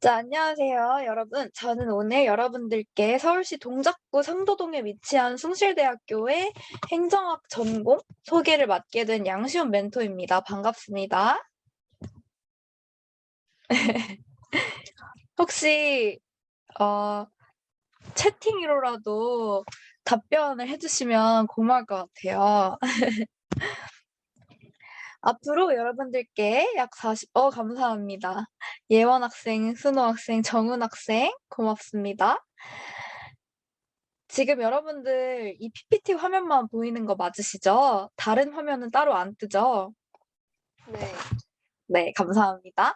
자, 안녕하세요, 여러분. 저는 오늘 여러분들께 서울시 동작구 상도동에 위치한 숭실대학교의 행정학 전공 소개를 맡게 된 양시훈 멘토입니다. 반갑습니다. 혹시 채팅으로라도 답변을 해주시면 고마울 것 같아요. 앞으로 여러분들께 약 40, 감사합니다. 예원 학생, 순호 학생, 정훈 학생, 고맙습니다. 지금 여러분들 이 PPT 화면만 보이는 거 맞으시죠? 다른 화면은 따로 안 뜨죠? 네. 네, 감사합니다.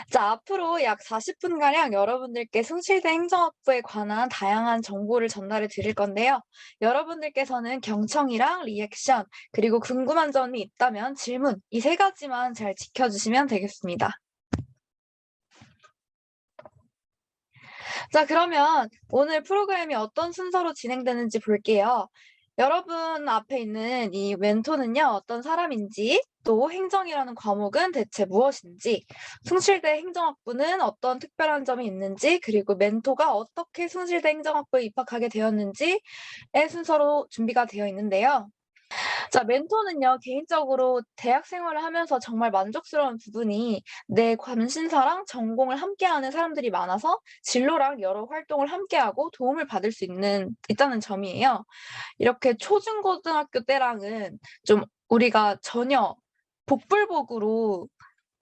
자, 앞으로 약 40분가량 여러분들께 숭실대 행정학부에 관한 다양한 정보를 전달해 드릴 건데요. 여러분들께서는 경청이랑 리액션, 그리고 궁금한 점이 있다면 질문, 이 세 가지만 잘 지켜주시면 되겠습니다. 자, 그러면 오늘 프로그램이 어떤 순서로 진행되는지 볼게요. 여러분 앞에 있는 이 멘토는요, 어떤 사람인지, 또 행정이라는 과목은 대체 무엇인지, 숭실대 행정학부는 어떤 특별한 점이 있는지, 그리고 멘토가 어떻게 숭실대 행정학부에 입학하게 되었는지의 순서로 준비가 되어 있는데요. 자, 멘토는요, 개인적으로 대학 생활을 하면서 정말 만족스러운 부분이 내 관심사랑 전공을 함께하는 사람들이 많아서 진로랑 여러 활동을 함께하고 도움을 받을 수 있다는 점이에요. 이렇게 초중고등학교 때랑은 좀 우리가 전혀 복불복으로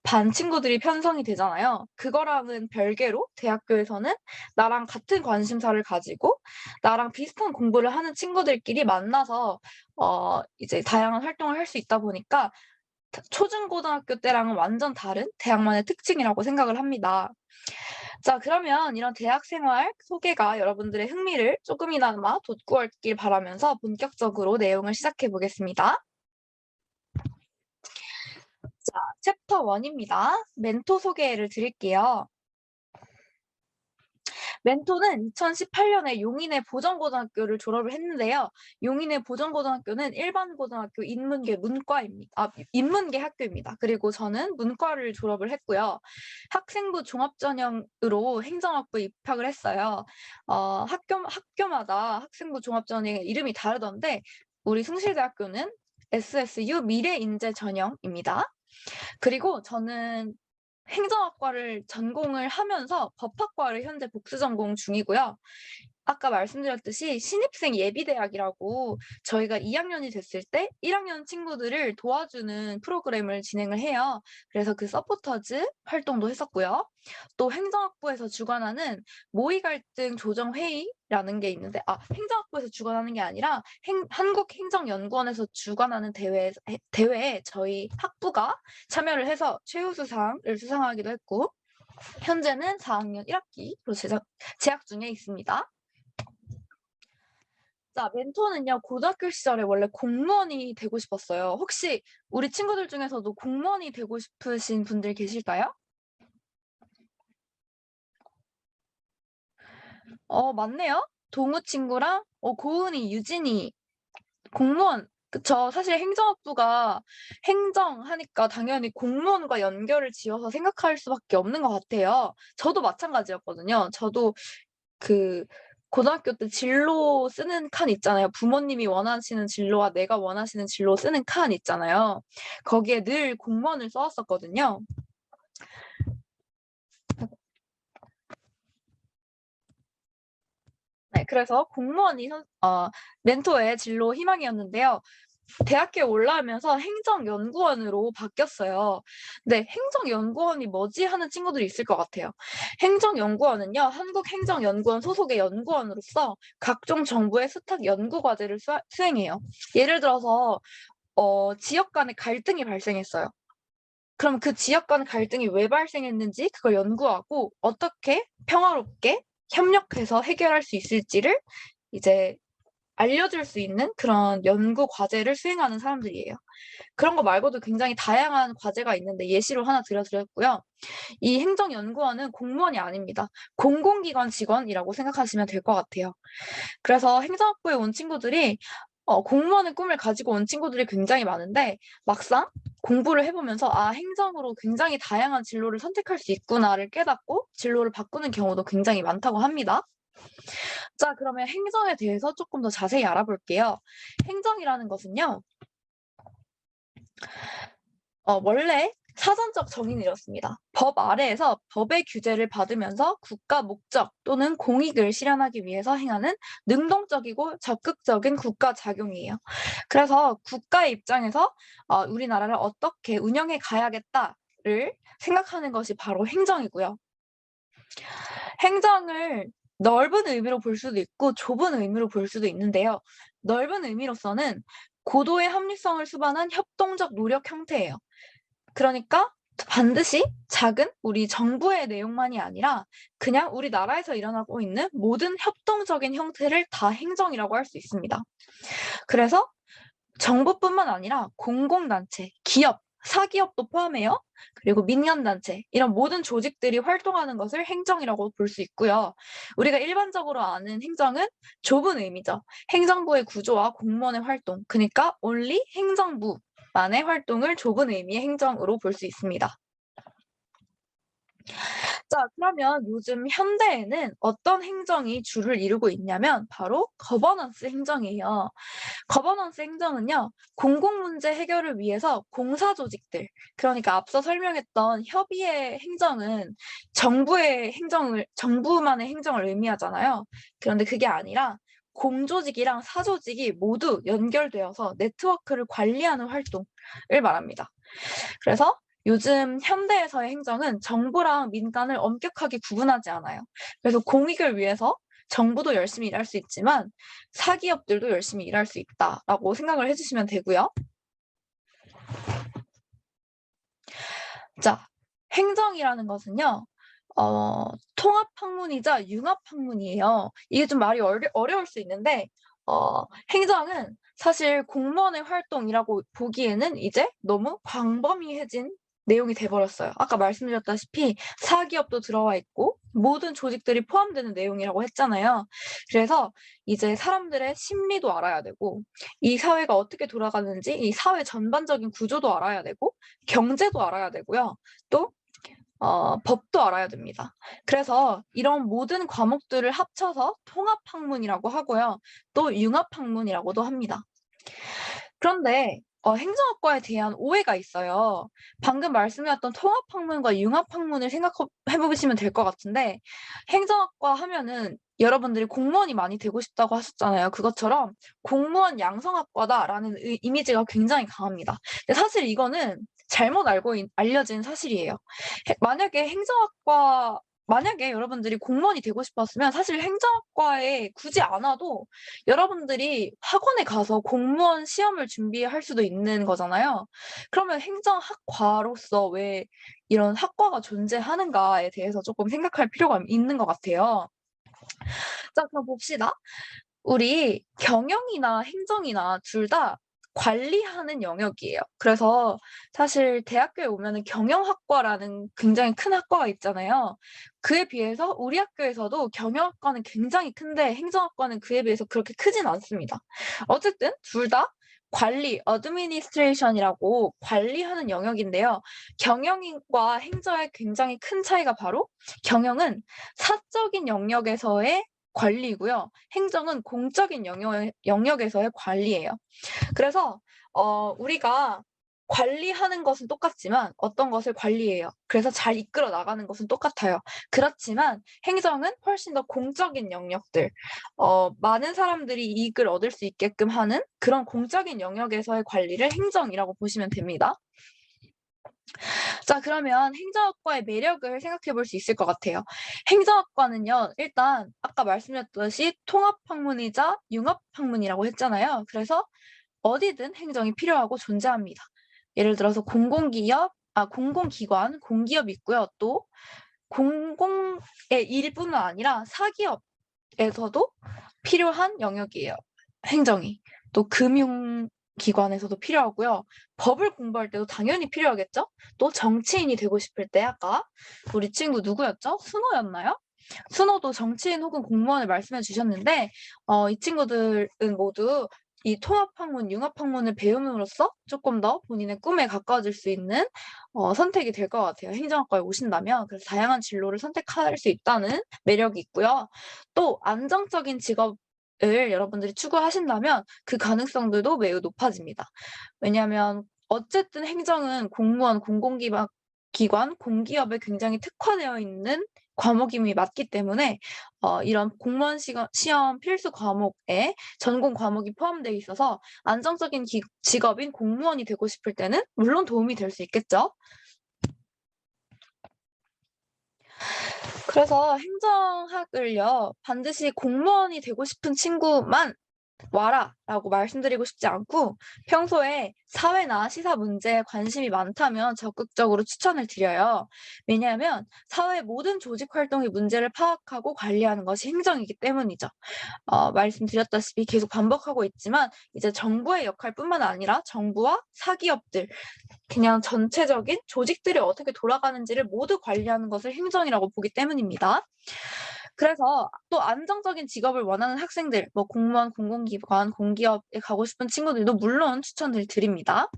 반 친구들이 편성이 되잖아요. 그거랑은 별개로 대학교에서는 나랑 같은 관심사를 가지고 나랑 비슷한 공부를 하는 친구들끼리 만나서 이제 다양한 활동을 할 수 있다 보니까 초중고등학교 때랑은 완전 다른 대학만의 특징이라고 생각을 합니다. 자, 그러면 이런 대학 생활 소개가 여러분들의 흥미를 조금이나마 돋구었길 바라면서 본격적으로 내용을 시작해 보겠습니다. 자, 챕터 1입니다. 멘토 소개를 드릴게요. 멘토는 2018년에 용인의 보정고등학교를 졸업을 했는데요. 용인의 보정고등학교는 일반 고등학교 인문계 인문계 학교입니다. 그리고 저는 문과를 졸업을 했고요. 학생부 종합전형으로 행정학부에 입학을 했어요. 학교마다 학생부 종합전형의 이름이 다르던데 우리 숭실대학교는 SSU 미래인재전형입니다. 그리고 저는 행정학과를 전공을 하면서 법학과를 현재 복수 전공 중이고요. 아까 말씀드렸듯이 신입생 예비대학이라고 저희가 2학년이 됐을 때 1학년 친구들을 도와주는 프로그램을 진행을 해요. 그래서 그 서포터즈 활동도 했었고요. 또 행정학부에서 주관하는 모의 갈등 조정 회의라는 게 있는데 행정학부에서 주관하는 게 아니라 한국행정연구원에서 주관하는 대회에 저희 학부가 참여를 해서 최우수상을 수상하기도 했고 현재는 4학년 1학기로 재학 중에 있습니다. 자, 멘토는요, 고등학교 시절에 원래 공무원이 되고 싶었어요. 혹시 우리 친구들 중에서도 공무원이 되고 싶으신 분들 계실까요? 맞네요. 동우 친구랑 고은이, 유진이 공무원. 그쵸. 사실 행정학부가 행정하니까 당연히 공무원과 연결을 지어서 생각할 수밖에 없는 것 같아요. 저도 마찬가지였거든요. 저도 그 고등학교 때 진로 쓰는 칸 있잖아요. 부모님이 원하시는 진로와 내가 원하시는 진로 쓰는 칸 있잖아요. 거기에 늘 공무원을 써왔었거든요. 네, 그래서 공무원이 멘토의 진로 희망이었는데요. 대학교에 올라오면서 행정연구원으로 바뀌었어요. 근데 행정연구원이 뭐지 하는 친구들이 있을 것 같아요. 행정연구원은요, 한국행정연구원 소속의 연구원으로서 각종 정부의 수탁 연구 과제를 수행해요. 예를 들어서 지역 간의 갈등이 발생했어요. 그럼 그 지역 간 갈등이 왜 발생했는지 그걸 연구하고 어떻게 평화롭게 협력해서 해결할 수 있을지를 이제 알려줄 수 있는 그런 연구 과제를 수행하는 사람들이에요. 그런 거 말고도 굉장히 다양한 과제가 있는데 예시로 하나 들어드렸고요. 이 행정연구원은 공무원이 아닙니다. 공공기관 직원이라고 생각하시면 될 것 같아요. 그래서 행정학부에 온 친구들이 공무원의 꿈을 가지고 온 친구들이 굉장히 많은데 막상 공부를 해보면서 행정으로 굉장히 다양한 진로를 선택할 수 있구나를 깨닫고 진로를 바꾸는 경우도 굉장히 많다고 합니다. 자, 그러면 행정에 대해서 조금 더 자세히 알아볼게요. 행정이라는 것은요, 원래 사전적 정의는 이렇습니다. 법 아래에서 법의 규제를 받으면서 국가 목적 또는 공익을 실현하기 위해서 행하는 능동적이고 적극적인 국가 작용이에요. 그래서 국가의 입장에서 우리나라를 어떻게 운영해 가야겠다를 생각하는 것이 바로 행정이고요. 행정을 넓은 의미로 볼 수도 있고 좁은 의미로 볼 수도 있는데요. 넓은 의미로서는 고도의 합리성을 수반한 협동적 노력 형태예요. 그러니까 반드시 작은 우리 정부의 내용만이 아니라 그냥 우리나라에서 일어나고 있는 모든 협동적인 형태를 다 행정이라고 할 수 있습니다. 그래서 정부뿐만 아니라 공공단체, 기업, 사기업도 포함해요. 그리고 민간단체, 이런 모든 조직들이 활동하는 것을 행정이라고 볼 수 있고요. 우리가 일반적으로 아는 행정은 좁은 의미죠. 행정부의 구조와 공무원의 활동, 그러니까 only 행정부만의 활동을 좁은 의미의 행정으로 볼 수 있습니다. 자, 그러면 요즘 현대에는 어떤 행정이 주를 이루고 있냐면 바로 거버넌스 행정이에요. 거버넌스 행정은요, 공공문제 해결을 위해서 공사 조직들, 그러니까 앞서 설명했던 협의회 행정은 정부만의 행정을 의미하잖아요. 그런데 그게 아니라 공조직이랑 사조직이 모두 연결되어서 네트워크를 관리하는 활동을 말합니다. 그래서 요즘 현대에서의 행정은 정부랑 민간을 엄격하게 구분하지 않아요. 그래서 공익을 위해서 정부도 열심히 일할 수 있지만 사기업들도 열심히 일할 수 있다라고 생각을 해주시면 되고요. 자, 행정이라는 것은요. 통합학문이자 융합학문이에요. 이게 좀 말이 어려울 수 있는데 행정은 사실 공무원의 활동이라고 보기에는 이제 너무 광범위해진 내용이 돼버렸어요. 아까 말씀드렸다시피 사기업도 들어와 있고 모든 조직들이 포함되는 내용이라고 했잖아요. 그래서 이제 사람들의 심리도 알아야 되고 이 사회가 어떻게 돌아가는지 이 사회 전반적인 구조도 알아야 되고 경제도 알아야 되고요. 또 법도 알아야 됩니다. 그래서 이런 모든 과목들을 합쳐서 통합학문이라고 하고요. 또 융합학문이라고도 합니다. 그런데 행정학과에 대한 오해가 있어요. 방금 말씀드렸던 통합학문과 융합학문을 생각해 보시면 될 것 같은데 행정학과 하면은 여러분들이 공무원이 많이 되고 싶다고 하셨잖아요. 그것처럼 공무원 양성학과다라는 이미지가 굉장히 강합니다. 근데 사실 이거는 잘못 알려진 사실이에요. 만약에 여러분들이 공무원이 되고 싶었으면 사실 행정학과에 굳이 안 와도 여러분들이 학원에 가서 공무원 시험을 준비할 수도 있는 거잖아요. 그러면 행정학과로서 왜 이런 학과가 존재하는가에 대해서 조금 생각할 필요가 있는 것 같아요. 자, 그럼 봅시다. 우리 경영이나 행정이나 둘 다 관리하는 영역이에요. 그래서 사실 대학교에 오면은 경영학과라는 굉장히 큰 학과가 있잖아요. 그에 비해서 우리 학교에서도 경영학과는 굉장히 큰데 행정학과는 그에 비해서 그렇게 크진 않습니다. 어쨌든 둘 다 관리, 어드미니스트레이션이라고 관리하는 영역인데요. 경영과 행정의 굉장히 큰 차이가 바로 경영은 사적인 영역에서의 관리고요. 행정은 공적인 영역에서의 관리예요. 그래서 우리가 관리하는 것은 똑같지만 어떤 것을 관리해요. 그래서 잘 이끌어 나가는 것은 똑같아요. 그렇지만 행정은 훨씬 더 공적인 영역들, 많은 사람들이 이익을 얻을 수 있게끔 하는 그런 공적인 영역에서의 관리를 행정이라고 보시면 됩니다. 자, 그러면 행정학과의 매력을 생각해 볼 수 있을 것 같아요. 행정학과는요, 일단 아까 말씀드렸듯이 통합학문이자 융합학문이라고 했잖아요. 그래서 어디든 행정이 필요하고 존재합니다. 예를 들어서 공공기관, 공기업이 있고요. 또 공공의 일부는 아니라 사기업에서도 필요한 영역이에요. 행정이. 또 금융기관에서도 필요하고요. 법을 공부할 때도 당연히 필요하겠죠? 또 정치인이 되고 싶을 때 아까 우리 친구 누구였죠? 순호였나요? 순호도 정치인 혹은 공무원을 말씀해 주셨는데 이 친구들은 모두 이 통합학문, 융합학문을 배움으로써 조금 더 본인의 꿈에 가까워질 수 있는 선택이 될 것 같아요. 행정학과에 오신다면. 그래서 다양한 진로를 선택할 수 있다는 매력이 있고요. 또 안정적인 직업을 여러분들이 추구하신다면 그 가능성들도 매우 높아집니다. 왜냐하면 어쨌든 행정은 공무원, 공공기관, 공기업에 굉장히 특화되어 있는 과목임이 맞기 때문에 이런 공무원 시험 필수 과목에 전공 과목이 포함되어 있어서 안정적인 직업인 공무원이 되고 싶을 때는 물론 도움이 될 수 있겠죠. 그래서 행정학을요, 반드시 공무원이 되고 싶은 친구만 와라 라고 말씀드리고 싶지 않고 평소에 사회나 시사 문제에 관심이 많다면 적극적으로 추천을 드려요. 왜냐하면 사회의 모든 조직 활동의 문제를 파악하고 관리하는 것이 행정이기 때문이죠. 말씀드렸다시피 계속 반복하고 있지만 이제 정부의 역할뿐만 아니라 정부와 사기업들, 그냥 전체적인 조직들이 어떻게 돌아가는지를 모두 관리하는 것을 행정이라고 보기 때문입니다. 그래서 또 안정적인 직업을 원하는 학생들, 뭐 공무원, 공공기관, 공기업에 가고 싶은 친구들도 물론 추천을 드립니다.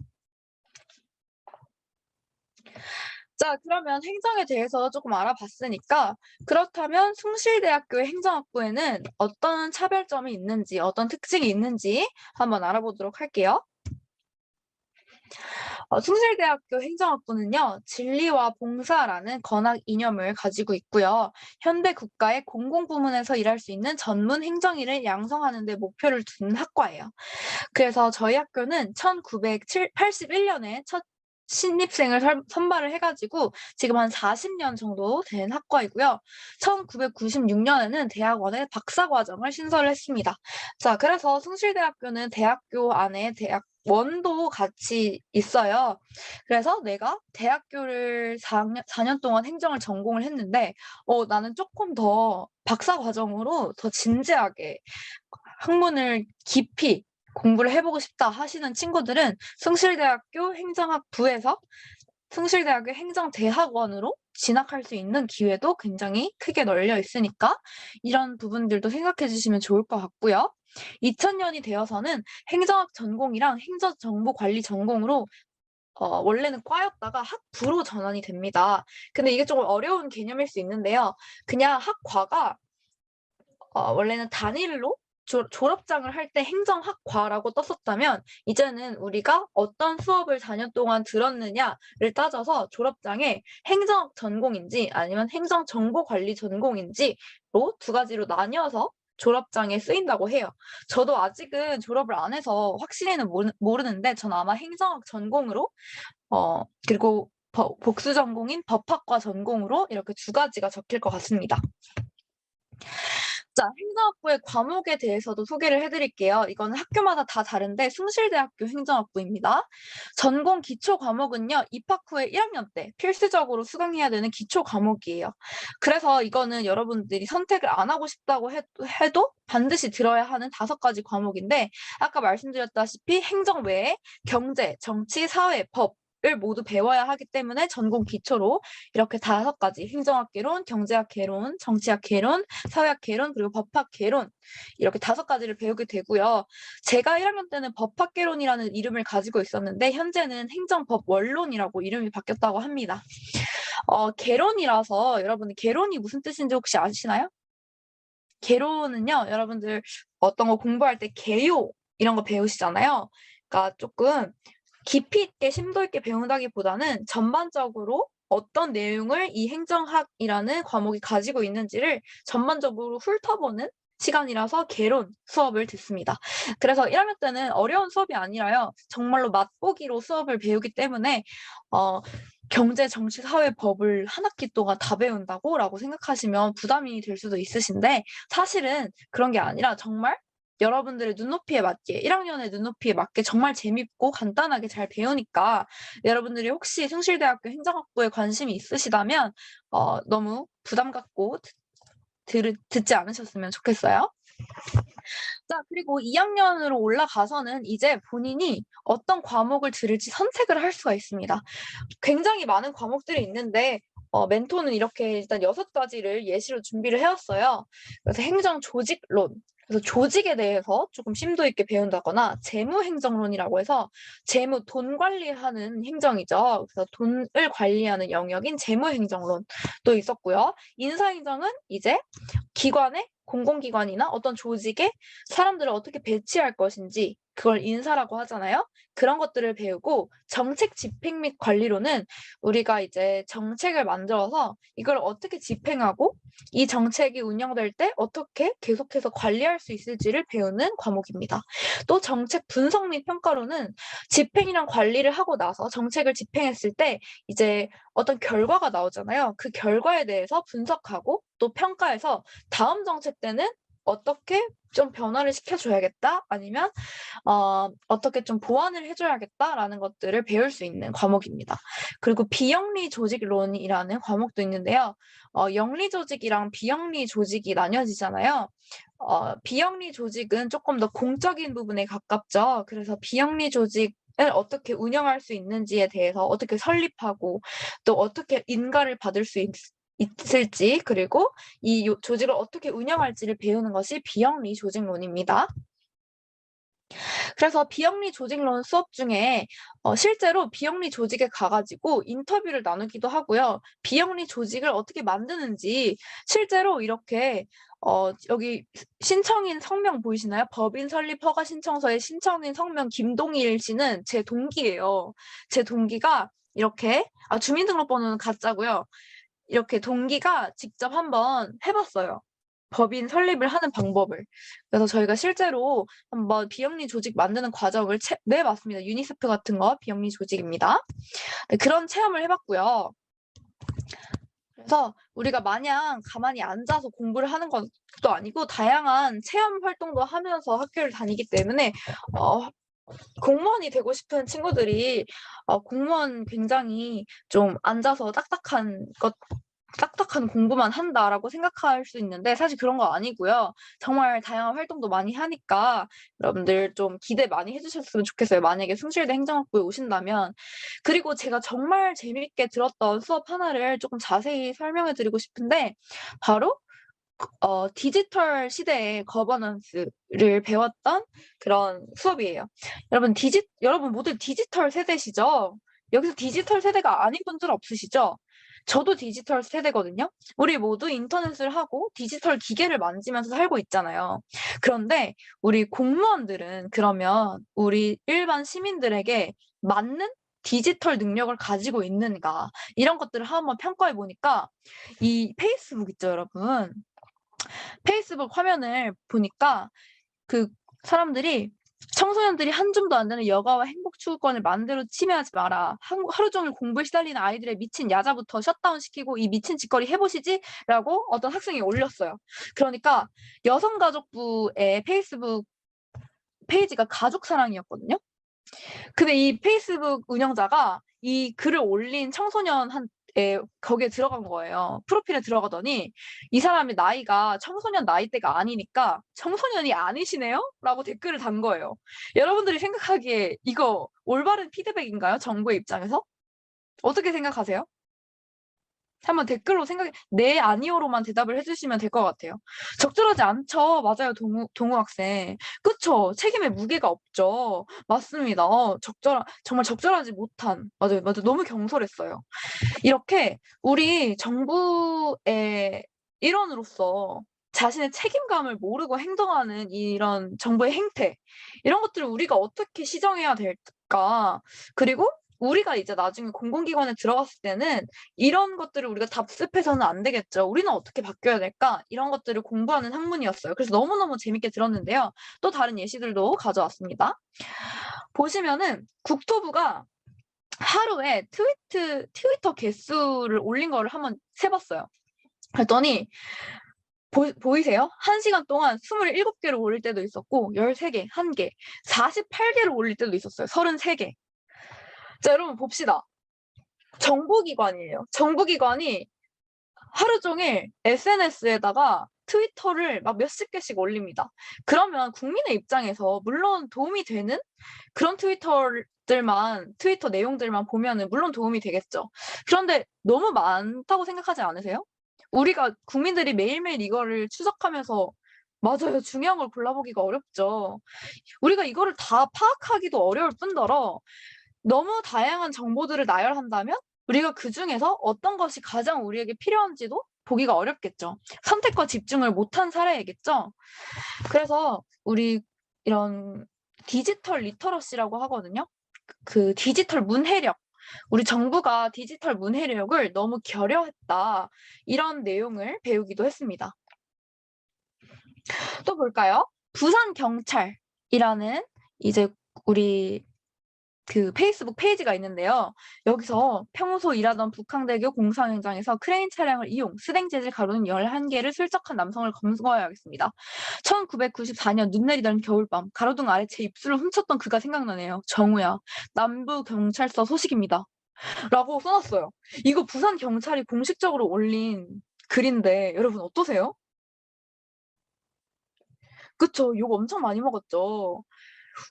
자, 그러면 행정에 대해서 조금 알아봤으니까 그렇다면 숭실대학교의 행정학부에는 어떤 차별점이 있는지, 어떤 특징이 있는지 한번 알아보도록 할게요. 숭실대학교 행정학부는요, 진리와 봉사라는 건학 이념을 가지고 있고요. 현대 국가의 공공부문에서 일할 수 있는 전문 행정인을 양성하는 데 목표를 둔 학과예요. 그래서 저희 학교는 1981년에 첫 신입생을 선발을 해가지고 지금 한 40년 정도 된 학과이고요. 1996년에는 대학원에 박사과정을 신설을 했습니다. 자, 그래서 숭실대학교는 대학교 안에 대학원도 같이 있어요. 그래서 내가 대학교를 4년 동안 행정을 전공을 했는데 나는 조금 더 박사과정으로 더 진지하게 학문을 깊이 공부를 해보고 싶다 하시는 친구들은 숭실대학교 행정학부에서 숭실대학교 행정대학원으로 진학할 수 있는 기회도 굉장히 크게 널려 있으니까 이런 부분들도 생각해 주시면 좋을 것 같고요. 2000년이 되어서는 행정학 전공이랑 행정정보관리 전공으로 원래는 과였다가 학부로 전환이 됩니다. 근데 이게 조금 어려운 개념일 수 있는데요. 그냥 학과가 원래는 단일로 졸업장을 할 때 행정학과라고 떴었다면 이제는 우리가 어떤 수업을 4년 동안 들었느냐를 따져서 졸업장에 행정학 전공인지 아니면 행정정보관리 전공인지로 두 가지로 나뉘어서 졸업장에 쓰인다고 해요. 저도 아직은 졸업을 안 해서 확실히는 모르는데 전 아마 행정학 전공으로 그리고 복수 전공인 법학과 전공으로 이렇게 두 가지가 적힐 것 같습니다. 자, 행정학부의 과목에 대해서도 소개를 해드릴게요. 이거는 학교마다 다 다른데 숭실대학교 행정학부입니다. 전공 기초 과목은요. 입학 후에 1학년 때 필수적으로 수강해야 되는 기초 과목이에요. 그래서 이거는 여러분들이 선택을 안 하고 싶다고 해도 반드시 들어야 하는 5가지 과목인데 아까 말씀드렸다시피 행정 외에 경제, 정치, 사회, 법 을 모두 배워야 하기 때문에 전공 기초로 이렇게 5가지 행정학 개론, 경제학 개론, 정치학 개론, 사회학 개론, 그리고 법학 개론 이렇게 5가지를 배우게 되고요. 제가 1학년 때는 법학 개론이라는 이름을 가지고 있었는데 현재는 행정법 원론이라고 이름이 바뀌었다고 합니다. 개론이라서 여러분들 개론이 무슨 뜻인지 혹시 아시나요? 개론은요, 여러분들 어떤 거 공부할 때 개요 이런 거 배우시잖아요. 그러니까 조금 깊이 있게 심도 있게 배운다기보다는 전반적으로 어떤 내용을 이 행정학이라는 과목이 가지고 있는지를 전반적으로 훑어보는 시간이라서 개론 수업을 듣습니다. 그래서 1학년 때는 어려운 수업이 아니라요. 정말로 맛보기로 수업을 배우기 때문에 경제, 정치, 사회, 법을 한 학기 동안 다 배운다고? 라고 생각하시면 부담이 될 수도 있으신데 사실은 그런 게 아니라 정말 여러분들의 눈높이에 맞게 1학년의 눈높이에 맞게 정말 재밌고 간단하게 잘 배우니까 여러분들이 혹시 숭실대학교 행정학부에 관심이 있으시다면 너무 부담 갖고 듣지 않으셨으면 좋겠어요. 자, 그리고 2학년으로 올라가서는 이제 본인이 어떤 과목을 들을지 선택을 할 수가 있습니다. 굉장히 많은 과목들이 있는데 멘토는 이렇게 일단 6가지를 예시로 준비를 해왔어요. 그래서 행정 조직론, 그래서 조직에 대해서 조금 심도 있게 배운다거나 재무행정론이라고 해서 재무, 돈 관리하는 행정이죠. 그래서 돈을 관리하는 영역인 재무행정론도 있었고요. 인사행정은 이제 기관에 공공기관이나 어떤 조직에 사람들을 어떻게 배치할 것인지 그걸 인사라고 하잖아요. 그런 것들을 배우고 정책 집행 및 관리로는 우리가 이제 정책을 만들어서 이걸 어떻게 집행하고 이 정책이 운영될 때 어떻게 계속해서 관리할 수 있을지를 배우는 과목입니다. 또 정책 분석 및 평가로는 집행이랑 관리를 하고 나서 정책을 집행했을 때 이제 어떤 결과가 나오잖아요. 그 결과에 대해서 분석하고 또 평가해서 다음 정책 때는 어떻게 좀 변화를 시켜줘야겠다 아니면 어떻게 좀 보완을 해줘야겠다라는 것들을 배울 수 있는 과목입니다. 그리고 비영리 조직론이라는 과목도 있는데요. 영리 조직이랑 비영리 조직이 나뉘어지잖아요. 비영리 조직은 조금 더 공적인 부분에 가깝죠. 그래서 비영리 조직을 어떻게 운영할 수 있는지에 대해서 어떻게 설립하고 또 어떻게 인가를 받을 수 있을지 그리고 이 조직을 어떻게 운영할지를 배우는 것이 비영리 조직론입니다. 그래서 비영리 조직론 수업 중에 실제로 비영리 조직에 가가지고 인터뷰를 나누기도 하고요. 비영리 조직을 어떻게 만드는지 실제로 이렇게 여기 신청인 성명 보이시나요? 법인 설립 허가 신청서의 신청인 성명 김동일 씨는 제 동기예요. 제 동기가 이렇게 주민등록번호는 가짜고요. 이렇게 동기가 직접 한번 해봤어요. 법인 설립을 하는 방법을. 그래서 저희가 실제로 한번 비영리 조직 만드는 과정을 네, 맞습니다. 유니세프 같은 거 비영리 조직입니다. 네, 그런 체험을 해봤고요. 그래서 우리가 마냥 가만히 앉아서 공부를 하는 것도 아니고 다양한 체험 활동도 하면서 학교를 다니기 때문에 공무원이 되고 싶은 친구들이 공무원 굉장히 좀 앉아서 딱딱한 공부만 한다라고 생각할 수 있는데 사실 그런 거 아니고요. 정말 다양한 활동도 많이 하니까 여러분들 좀 기대 많이 해주셨으면 좋겠어요. 만약에 숭실대 행정학부에 오신다면. 그리고 제가 정말 재밌게 들었던 수업 하나를 조금 자세히 설명해 드리고 싶은데 바로 디지털 시대의 거버넌스를 배웠던 그런 수업이에요. 여러분 모두 디지털 세대시죠? 여기서 디지털 세대가 아닌 분들 없으시죠? 저도 디지털 세대거든요. 우리 모두 인터넷을 하고 디지털 기계를 만지면서 살고 있잖아요. 그런데 우리 공무원들은 그러면 우리 일반 시민들에게 맞는 디지털 능력을 가지고 있는가 이런 것들을 한번 평가해 보니까 이 페이스북 있죠, 여러분. 페이스북 화면을 보니까 그 사람들이 청소년들이 한 줌도 안 되는 여가와 행복 추구권을 마음대로 침해하지 마라. 하루 종일 공부에 시달리는 아이들의 미친 야자부터 셧다운 시키고 이 미친 짓거리 해보시지? 라고 어떤 학생이 올렸어요. 그러니까 여성가족부의 페이스북 페이지가 가족사랑이었거든요. 근데 이 페이스북 운영자가 이 글을 올린 청소년한테 거기에 들어간 거예요. 프로필에 들어가더니 이 사람의 나이가 청소년 나이대가 아니니까 청소년이 아니시네요? 라고 댓글을 단 거예요. 여러분들이 생각하기에 이거 올바른 피드백인가요? 정부의 입장에서? 어떻게 생각하세요? 한번 댓글로 네, 아니오로만 대답을 해주시면 될 것 같아요. 적절하지 않죠. 맞아요, 동우 학생. 그쵸? 책임의 무게가 없죠. 맞습니다. 정말 적절하지 못한. 맞아요. 너무 경솔했어요. 이렇게 우리 정부의 일원으로서 자신의 책임감을 모르고 행동하는 이런 정부의 행태, 이런 것들을 우리가 어떻게 시정해야 될까? 그리고 우리가 이제 나중에 공공기관에 들어갔을 때는 이런 것들을 우리가 답습해서는 안 되겠죠. 우리는 어떻게 바뀌어야 될까? 이런 것들을 공부하는 학문이었어요. 그래서 너무너무 재밌게 들었는데요. 또 다른 예시들도 가져왔습니다. 보시면은 국토부가 하루에 트위터 개수를 올린 거를 한번 세봤어요. 그랬더니 보이세요? 1시간 동안 27개를 올릴 때도 있었고 13개, 1개, 48개를 올릴 때도 있었어요. 33개. 자, 여러분 봅시다. 정부기관이에요. 정부기관이 하루 종일 SNS에다가 트위터를 막 몇십 개씩 올립니다. 그러면 국민의 입장에서 물론 도움이 되는 그런 트위터 내용들만 보면은 물론 도움이 되겠죠. 그런데 너무 많다고 생각하지 않으세요? 우리가 국민들이 매일매일 이거를 추적하면서 맞아요. 중요한 걸 골라보기가 어렵죠. 우리가 이거를 다 파악하기도 어려울 뿐더러 너무 다양한 정보들을 나열한다면 우리가 그중에서 어떤 것이 가장 우리에게 필요한지도 보기가 어렵겠죠. 선택과 집중을 못한 사례이겠죠. 그래서 우리 이런 디지털 리터러시라고 하거든요. 그 디지털 문해력. 우리 정부가 디지털 문해력을 너무 결여했다. 이런 내용을 배우기도 했습니다. 또 볼까요? 부산경찰이라는 이제 우리 그 페이스북 페이지가 있는데요. 여기서 평소 일하던 북한대교 공사 현장에서 크레인 차량을 이용 스댕 재질 가루는 11개를 슬쩍한 남성을 검거해야겠습니다. 1994년 눈 내리던 겨울밤 가로등 아래 제 입술을 훔쳤던 그가 생각나네요. 정우야. 남부경찰서 소식입니다. 라고 써놨어요. 이거 부산경찰이 공식적으로 올린 글인데 여러분 어떠세요? 그쵸. 욕 엄청 많이 먹었죠.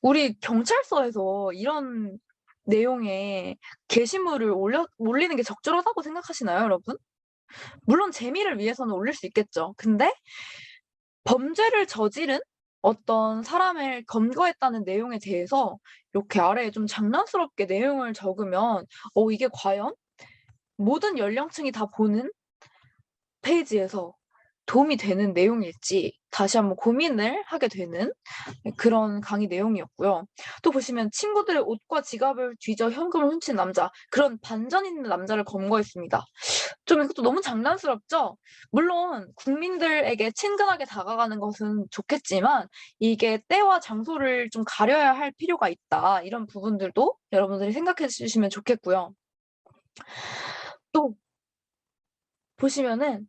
우리 경찰서에서 이런 내용의 게시물을 올리는 게 적절하다고 생각하시나요, 여러분? 물론 재미를 위해서는 올릴 수 있겠죠. 근데 범죄를 저지른 어떤 사람을 검거했다는 내용에 대해서 이렇게 아래에 좀 장난스럽게 내용을 적으면 이게 과연 모든 연령층이 다 보는 페이지에서 도움이 되는 내용일지 다시 한번 고민을 하게 되는 그런 강의 내용이었고요. 또 보시면 친구들의 옷과 지갑을 뒤져 현금을 훔친 남자, 그런 반전 있는 남자를 검거했습니다. 좀 이것도 너무 장난스럽죠? 물론 국민들에게 친근하게 다가가는 것은 좋겠지만 이게 때와 장소를 좀 가려야 할 필요가 있다. 이런 부분들도 여러분들이 생각해 주시면 좋겠고요. 또 보시면은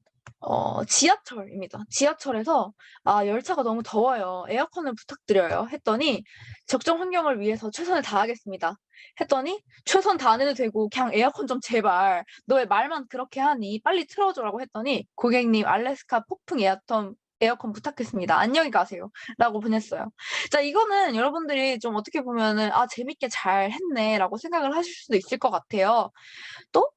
지하철입니다. 지하철에서 열차가 너무 더워요. 에어컨을 부탁드려요. 했더니 적정 환경을 위해서 최선을 다하겠습니다. 했더니 최선 다안 해도 되고 그냥 에어컨 좀 제발. 너 왜 말만 그렇게 하니? 빨리 틀어줘라고 했더니 고객님 알래스카 폭풍 에어컨 부탁했습니다. 안녕히 가세요. 라고 보냈어요. 자, 이거는 여러분들이 좀 어떻게 보면은 재밌게 잘 했네 라고 생각을 하실 수도 있을 것 같아요. 또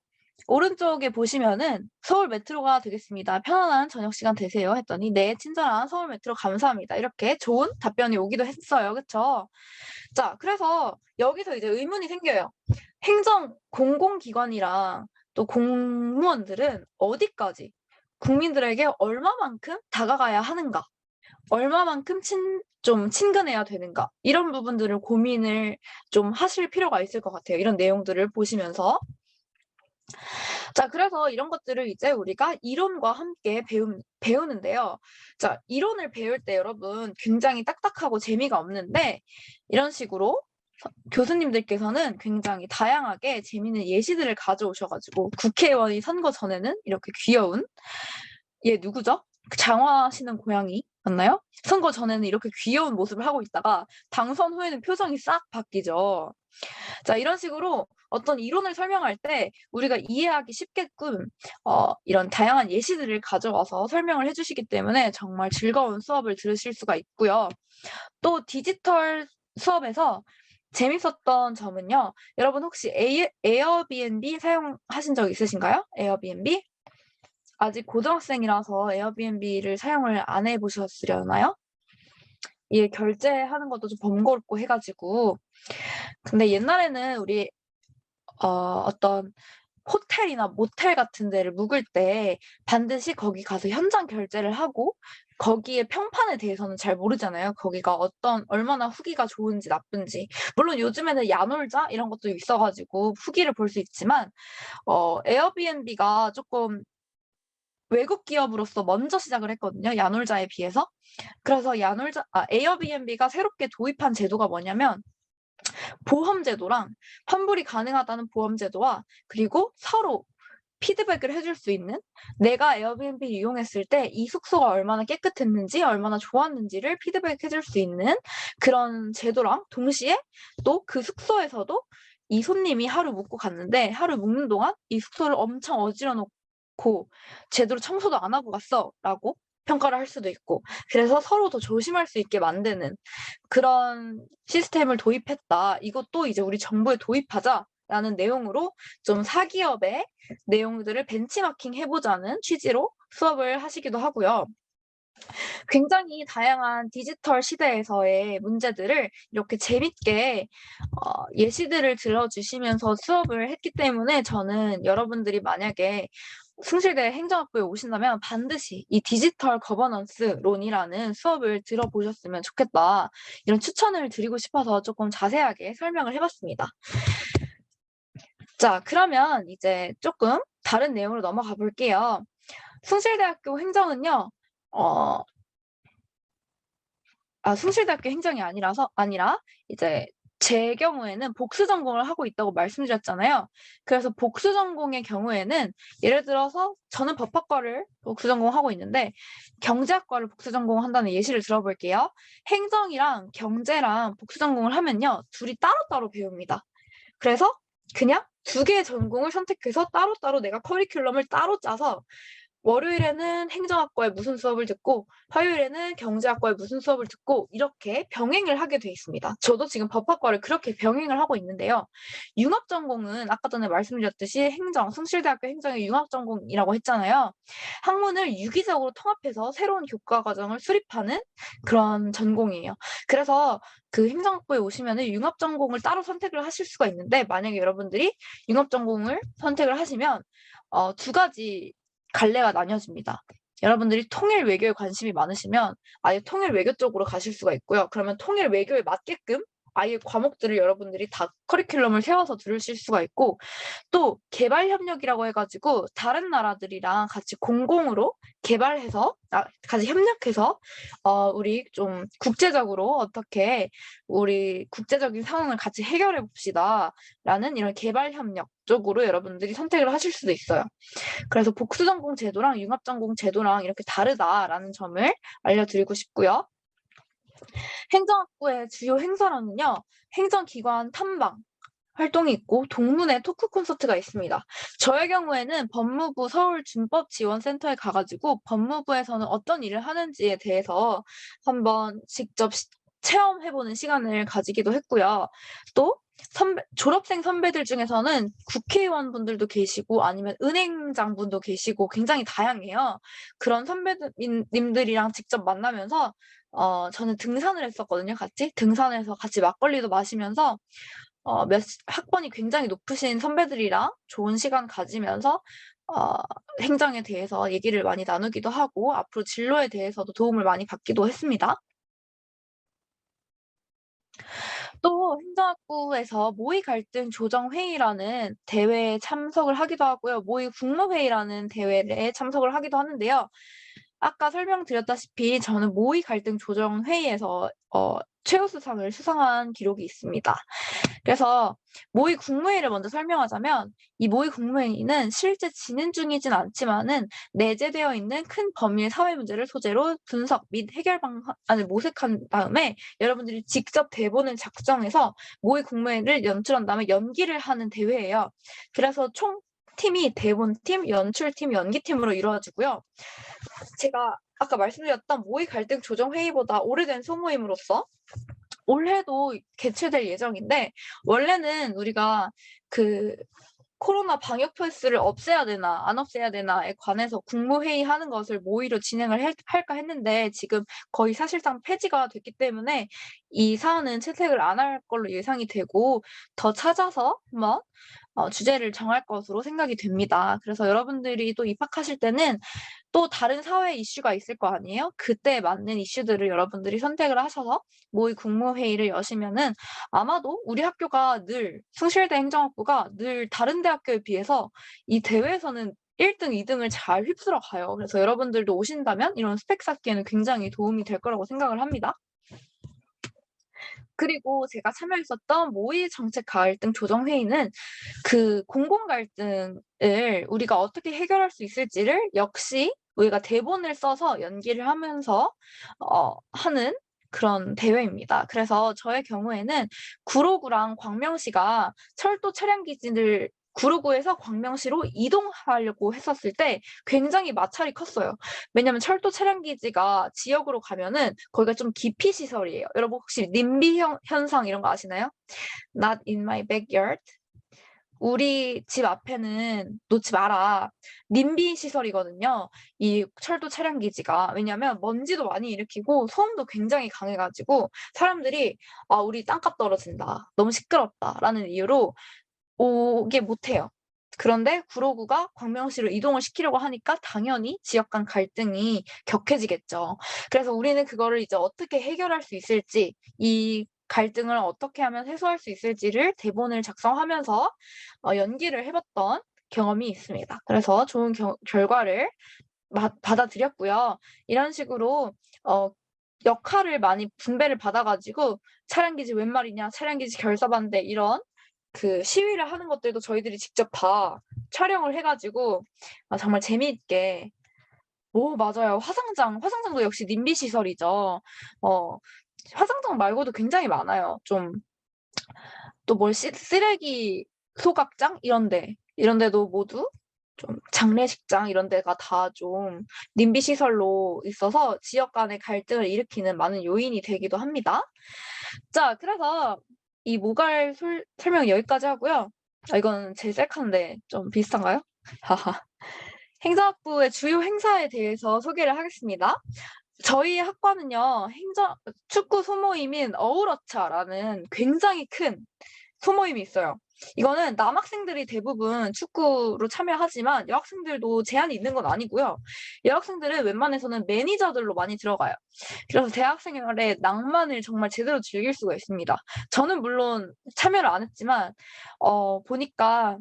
오른쪽에 보시면은 서울 메트로가 되겠습니다. 편안한 저녁 시간 되세요. 했더니 네, 친절한 서울 메트로 감사합니다. 이렇게 좋은 답변이 오기도 했어요. 그쵸? 자, 그래서 여기서 이제 의문이 생겨요. 행정 공공기관이랑 또 공무원들은 어디까지 국민들에게 얼마만큼 다가가야 하는가? 얼마만큼 좀 친근해야 되는가? 이런 부분들을 고민을 좀 하실 필요가 있을 것 같아요. 이런 내용들을 보시면서. 자, 그래서 이런 것들을 이제 우리가 이론과 함께 배우는데요. 자, 이론을 배울 때 여러분 굉장히 딱딱하고 재미가 없는데 이런 식으로 교수님들께서는 굉장히 다양하게 재미있는 예시들을 가져오셔가지고 국회의원이 선거 전에는 이렇게 귀여운 얘 누구죠? 장화하시는 고양이 맞나요? 선거 전에는 이렇게 귀여운 모습을 하고 있다가 당선 후에는 표정이 싹 바뀌죠. 자, 이런 식으로 어떤 이론을 설명할 때 우리가 이해하기 쉽게끔 이런 다양한 예시들을 가져와서 설명을 해주시기 때문에 정말 즐거운 수업을 들으실 수가 있고요. 또 디지털 수업에서 재밌었던 점은요. 여러분 혹시 에어비앤비 사용하신 적 있으신가요? 에어비앤비? 아직 고등학생이라서 에어비앤비를 사용을 안 해보셨으려나요? 이게 결제하는 것도 좀 번거롭고 해가지고. 근데 옛날에는 우리 어떤 호텔이나 모텔 같은 데를 묵을 때 반드시 거기 가서 현장 결제를 하고 거기에 평판에 대해서는 잘 모르잖아요. 거기가 얼마나 후기가 좋은지 나쁜지. 물론 요즘에는 야놀자 이런 것도 있어가지고 후기를 볼 수 있지만 에어비앤비가 조금 외국 기업으로서 먼저 시작을 했거든요. 야놀자에 비해서. 그래서 에어비앤비가 새롭게 도입한 제도가 뭐냐면 보험제도랑 환불이 가능하다는 보험제도와 그리고 서로 피드백을 해줄 수 있는 내가 에어비앤비 이용했을 때 이 숙소가 얼마나 깨끗했는지 얼마나 좋았는지를 피드백해줄 수 있는 그런 제도랑 동시에 또 그 숙소에서도 이 손님이 하루 묵고 갔는데 하루 묵는 동안 이 숙소를 엄청 어지러 놓고 제대로 청소도 안 하고 갔어 라고 평가를 할 수도 있고 그래서 서로 더 조심할 수 있게 만드는 그런 시스템을 도입했다. 이것도 이제 우리 정부에 도입하자라는 내용으로 좀 사기업의 내용들을 벤치마킹 해보자는 취지로 수업을 하시기도 하고요. 굉장히 다양한 디지털 시대에서의 문제들을 이렇게 재밌게 예시들을 들어주시면서 수업을 했기 때문에 저는 여러분들이 만약에 숭실대 행정학부에 오신다면 반드시 이 디지털 거버넌스론이라는 수업을 들어보셨으면 좋겠다. 이런 추천을 드리고 싶어서 조금 자세하게 설명을 해봤습니다. 자, 그러면 이제 조금 다른 내용으로 넘어가 볼게요. 숭실대학교 행정은요, 숭실대학교 행정이 아니라 이제 제 경우에는 복수 전공을 하고 있다고 말씀드렸잖아요. 그래서 복수 전공의 경우에는 예를 들어서 저는 법학과를 복수 전공하고 있는데 경제학과를 복수 전공한다는 예시를 들어볼게요. 행정이랑 경제랑 복수 전공을 하면요. 둘이 따로따로 배웁니다. 그래서 그냥 두 개의 전공을 선택해서 따로따로 내가 커리큘럼을 따로 짜서 월요일에는 행정학과에 무슨 수업을 듣고 화요일에는 경제학과에 무슨 수업을 듣고 이렇게 병행을 하게 돼 있습니다. 저도 지금 법학과를 그렇게 병행을 하고 있는데요. 융합전공은 아까 전에 말씀드렸듯이 숭실대학교 행정의 융합전공이라고 했잖아요. 학문을 유기적으로 통합해서 새로운 교과 과정을 수립하는 그런 전공이에요. 그래서 그 행정학부에 오시면은 융합전공을 따로 선택을 하실 수가 있는데 만약에 여러분들이 융합전공을 선택을 하시면 두 가지 갈래가 나뉘어집니다. 여러분들이 통일 외교에 관심이 많으시면 아예 통일 외교 쪽으로 가실 수가 있고요. 그러면 통일 외교에 맞게끔 아예 과목들을 여러분들이 다 커리큘럼을 세워서 들으실 수가 있고 또 개발협력이라고 해가지고 다른 나라들이랑 같이 공공으로 개발해서 같이 협력해서 우리 좀 국제적으로 어떻게 우리 국제적인 상황을 같이 해결해 봅시다 라는 이런 개발협력 쪽으로 여러분들이 선택을 하실 수도 있어요. 그래서 복수전공 제도랑 융합전공 제도랑 이렇게 다르다라는 점을 알려드리고 싶고요. 행정학부의 주요 행사로는요. 행정기관 탐방 활동이 있고 동문회 토크 콘서트가 있습니다. 저의 경우에는 법무부 서울준법지원센터에 가가지고 법무부에서는 어떤 일을 하는지에 대해서 한번 직접 체험해보는 시간을 가지기도 했고요. 또 졸업생 선배들 중에서는 국회의원분들도 계시고 아니면 은행장분도 계시고 굉장히 다양해요. 그런 선배님들이랑 직접 만나면서 저는 등산을 했었거든요. 등산해서 같이 막걸리도 마시면서 학번이 굉장히 높으신 선배들이랑 좋은 시간 가지면서 행정에 대해서 얘기를 많이 나누기도 하고 앞으로 진로에 대해서도 도움을 많이 받기도 했습니다. 또 행정학부에서 모의 갈등 조정 회의라는 대회에 참석을 하기도 하고요. 모의 국무회의라는 대회에 참석을 하기도 하는데요. 아까 설명드렸다시피 저는 모의 갈등 조정 회의에서 최우수상을 수상한 기록이 있습니다. 그래서 모의 국무회의를 먼저 설명하자면 이 모의 국무회의는 실제 진행 중이진 않지만은 내재되어 있는 큰 범위의 사회 문제를 소재로 분석 및 해결 방안을 모색한 다음에 여러분들이 직접 대본을 작성해서 모의 국무회의를 연출한 다음에 연기를 하는 대회예요. 그래서 총 팀이 대본팀, 연출팀, 연기팀으로 이루어지고요. 제가 아까 말씀드렸던 모의 갈등 조정 회의보다 오래된 소모임으로서 올해도 개최될 예정인데 원래는 우리가 그 코로나 방역 패스를 없애야 되나 안 없애야 되나에 관해서 국무회의 하는 것을 모의로 진행을 할까 했는데 지금 거의 사실상 폐지가 됐기 때문에 이 사안은 채택을 안 할 걸로 예상이 되고 더 찾아서 한번 주제를 정할 것으로 생각이 됩니다. 그래서 여러분들이 또 입학하실 때는 또 다른 사회 이슈가 있을 거 아니에요? 그때 맞는 이슈들을 여러분들이 선택을 하셔서 모의 국무회의를 여시면은 아마도 우리 학교가 늘 숭실대 행정학부가 늘 다른 대학교에 비해서 이 대회에서는 1등, 2등을 잘 휩쓸어 가요. 그래서 여러분들도 오신다면 이런 스펙 쌓기에는 굉장히 도움이 될 거라고 생각을 합니다. 그리고 제가 참여했었던 모의 정책 갈등 조정 회의는 그 공공 갈등을 우리가 어떻게 해결할 수 있을지를 역시 우리가 대본을 써서 연기를 하면서 하는 그런 대회입니다. 그래서 저의 경우에는 구로구랑 광명시가 철도 차량 기지를 구로구에서 광명시로 이동하려고 했었을 때 굉장히 마찰이 컸어요. 왜냐면 철도 차량 기지가 지역으로 가면은 거기가 좀 기피 시설이에요. 여러분 혹시 님비 현상 이런 거 아시나요? Not in my backyard. 우리 집 앞에는 놓지 마라. 님비 시설이거든요. 이 철도 차량 기지가. 왜냐면 먼지도 많이 일으키고 소음도 굉장히 강해가지고 사람들이 아, 우리 땅값 떨어진다. 너무 시끄럽다라는 이유로 오게 못해요. 그런데 구로구가 광명시로 이동을 시키려고 하니까 당연히 지역 간 갈등이 격해지겠죠. 그래서 우리는 그거를 이제 어떻게 해결할 수 있을지, 이 갈등을 어떻게 하면 해소할 수 있을지를 대본을 작성하면서 연기를 해봤던 경험이 있습니다. 그래서 좋은 결과를 받아들였고요. 이런 식으로 어, 역할을 많이 분배를 받아가지고 차량기지 웬 말이냐, 차량기지 결사반대 이런 그 시위를 하는 것들도 저희들이 직접 다 촬영을 해가지고 정말 재미있게 오 맞아요. 화상장도 역시 님비 시설이죠. 화상장 말고도 굉장히 많아요. 좀 또 뭘 쓰레기 소각장 이런 데도 모두 좀 장례식장 이런 데가 다 좀 님비 시설로 있어서 지역 간의 갈등을 일으키는 많은 요인이 되기도 합니다. 자, 그래서 이 모갈 설명 여기까지 하고요. 이건 제일 셀카인데 좀 비슷한가요? 하하. 행정학부의 주요 행사에 대해서 소개를 하겠습니다. 저희 학과는요, 축구 소모임인 어우러차라는 굉장히 큰 소모임이 있어요. 이거는 남학생들이 대부분 축구로 참여하지만 여학생들도 제한이 있는 건 아니고요. 여학생들은 웬만해서는 매니저들로 많이 들어가요. 그래서 대학생활의 낭만을 정말 제대로 즐길 수가 있습니다. 저는 물론 참여를 안 했지만 보니까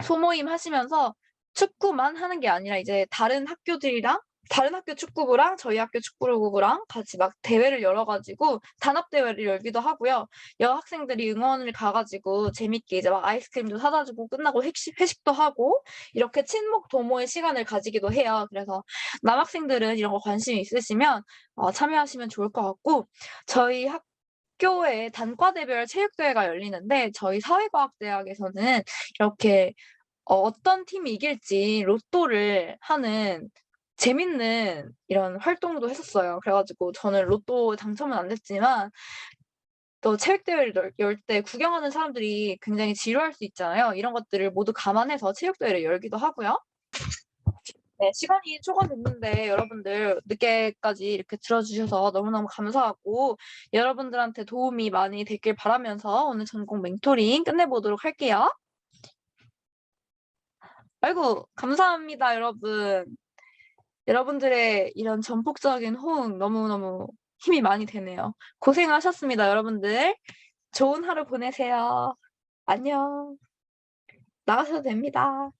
소모임 하시면서 축구만 하는 게 아니라 이제 다른 학교 축구부랑 저희 학교 축구부랑 같이 막 대회를 열어가지고 단합대회를 열기도 하고요. 여학생들이 응원을 가가지고 재밌게 이제 막 아이스크림도 사다 주고 끝나고 회식도 하고 이렇게 친목 도모의 시간을 가지기도 해요. 그래서 남학생들은 이런 거 관심 있으시면 참여하시면 좋을 것 같고 저희 학교에 단과대별 체육대회가 열리는데 저희 사회과학대학에서는 이렇게 어떤 팀이 이길지 로또를 하는 재밌는 이런 활동도 했었어요. 그래가지고 저는 로또 당첨은 안 됐지만 또 체육대회를 열 때 구경하는 사람들이 굉장히 지루할 수 있잖아요. 이런 것들을 모두 감안해서 체육대회를 열기도 하고요. 네, 시간이 초과됐는데 여러분들 늦게까지 이렇게 들어주셔서 너무너무 감사하고 여러분들한테 도움이 많이 됐길 바라면서 오늘 전공 멘토링 끝내보도록 할게요. 아이고, 감사합니다, 여러분. 여러분들의 이런 전폭적인 호응 너무너무 힘이 많이 되네요. 고생하셨습니다, 여러분들. 좋은 하루 보내세요. 안녕. 나가셔도 됩니다.